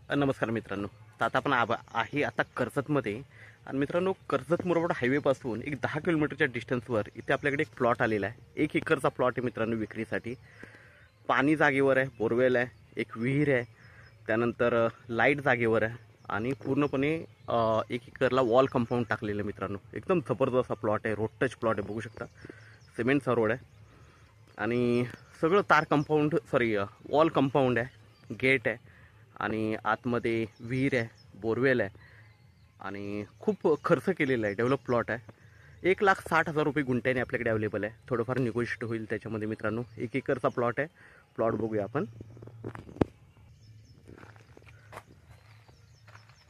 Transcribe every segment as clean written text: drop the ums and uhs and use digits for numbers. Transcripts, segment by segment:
नमस्कार मित्रांनो. तर आता आपण आहे आता कर्जतमध्ये. आणि मित्रांनो, कर्जत मुरबाड हायवेपासून एक 10 किलोमीटरच्या डिस्टन्सवर इथे आपल्याकडे एक प्लॉट आलेला आहे. 1 एकरचा प्लॉट आहे मित्रांनो विक्रीसाठी. पाणी जागेवर आहे, बोरवेल आहे, एक विहीर आहे, त्यानंतर लाईट जागेवर आहे आणि पूर्णपणे 1 एकरला वॉल कंपाऊंड टाकलेलं आहे मित्रांनो. एकदम जबरदस्त प्लॉट आहे, रोड टच प्लॉट आहे, बघू शकता. सिमेंटचा रोड आहे आणि सगळं तार कंपाऊंड वॉल कंपाऊंड आहे, गेट आहे आणि आतमध्ये विहीर आहे, बोरवेल आहे आणि खूप खर्च केलेला आहे. डेव्हलप प्लॉट आहे. 1,60,000 रुपये गुंठ्याने आपल्याकडे अवेलेबल आहे. थोडंफार निगोशिएट होईल त्याच्यामध्ये मित्रांनो. 1 एकरचा प्लॉट आहे. प्लॉट बघूया आपण.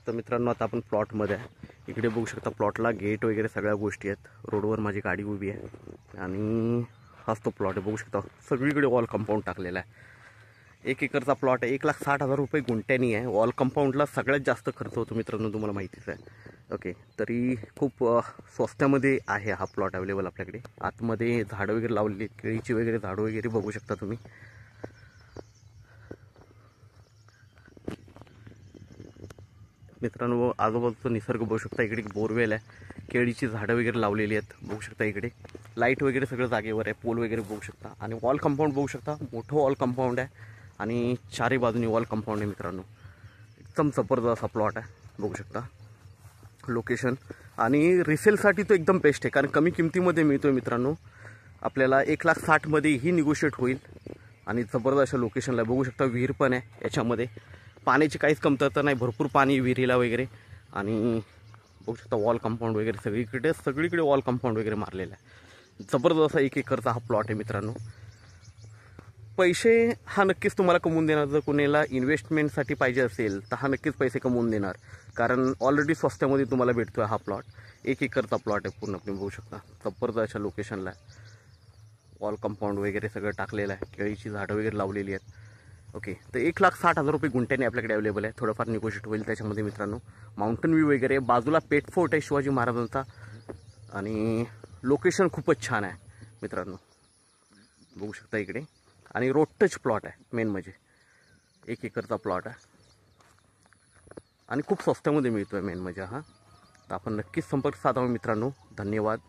तर मित्रांनो, आता आपण प्लॉटमध्ये आहे. इकडे बघू शकता प्लॉटला गेट वगैरे सगळ्या गोष्टी आहेत. रोडवर माझी गाडी उभी आहे आणि हाच तो प्लॉट आहे, बघू शकता. सगळीकडे वॉल कंपाऊंड टाकलेला आहे. 1 एकरचा प्लॉट आहे. 1,60,000 रुपये गुंठ्यानी आहे. वॉल कंपाऊंडला सगळ्यात जास्त खर्च होतो मित्रांनो, तुम्हाला माहितीच आहे. ओके, तरी खूप स्वस्त्यामध्ये आहे हा प्लॉट अवेलेबल आपल्याकडे. आतमध्ये झाडं वगैरे लावलेली, केळीची वगैरे झाडं वगैरे बघू शकता तुम्ही. मित्रांनो, आजूबाजूचा निसर्ग बघू शकता. इकडे बोरवेल आहे, केळीची झाडं वगैरे लावलेली आहेत, बघू शकता. इकडे लाईट वगैरे सगळं जागेवर आहे, पोल वगैरे बघू शकता. आणि वॉल कंपाऊंड बघू शकता, मोठं वॉल कंपाऊंड आहे आणि चारही बाजूनी वॉल कंपाऊंड आहे मित्रांनो. एकदम जबरदस्त असा प्लॉट आहे, बघू शकता. लोकेशन आणि रिसेलसाठी तो एकदम बेस्ट आहे, कारण कमी किमतीमध्ये मिळतो मित्रांनो. आपल्याला 1,60,000 मध्येही निगोशिएट होईल आणि जबरदस्त अशा लोकेशनला बघू शकता. विहीर पण आहे याच्यामध्ये. पाण्याची काहीच कमतरता नाही, भरपूर पाणी विहिरीला वगैरे. आणि बघू शकता वॉल कंपाऊंड वगैरे सगळीकडे वॉल कंपाऊंड वगैरे मारलेलं आहे. जबरदस्त 1 एकरचा हा प्लॉट आहे मित्रांनो. पैसे हा नक्कीच तुम्हाला कमवून देणार. जर कोणाला इन्व्हेस्टमेंटसाठी पाहिजे असेल तर हा नक्कीच पैसे कमवून देणार, कारण ऑलरेडी स्वस्त्यामध्ये तुम्हाला भेटतो आहे हा प्लॉट. 1 एकरचा प्लॉट आहे पूर्णपणे, बघू शकता. जबरदस्त अशा लोकेशनला आहे. वॉल कंपाऊंड वगैरे सगळं टाकलेलं आहे, केळीची झाडं वगैरे लावलेली आहेत. ओके, तर 1,60,000 रुपये गुंठ्याने आपल्याकडे अवेलेबल आहे. थोडंफार निगोशिएट होईल त्याच्यामध्ये मित्रांनो. माउंटन व्ह्यू वगैरे, बाजूला पेट फोर्ट आहे शिवाजी महाराजांचा आणि लोकेशन खूपच छान आहे मित्रांनो, बघू शकता इकडे. आणि रोड टच प्लॉट आहे मेन म्हणजे. 1 एकरचा प्लॉट आहे आणि खूप स्वस्त्यामध्ये मिळतो आहे मेन म्हणजे हा. तर आपण नक्कीच संपर्क साधावा मित्रांनो. धन्यवाद.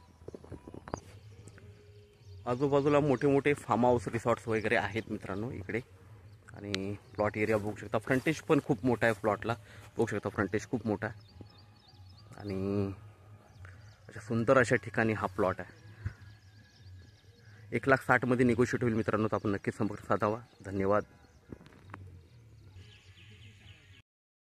आजूबाजूला मोठे मोठे फार्म हाऊस रिसॉर्ट्स वगैरे आहेत मित्रांनो इकडे. आणि प्लॉट एरिया बघू शकता. फ्रंटेज पण खूप मोठा आहे प्लॉटला, बघू शकता. फ्रंटेज खूप मोठा आहे आणि अशा सुंदर अशा ठिकाणी हा प्लॉट आहे. 1,60,000 मध्ये निगोशिएट होईल मित्रांनो. तर आपण नक्कीच संपर्क साधावा. धन्यवाद.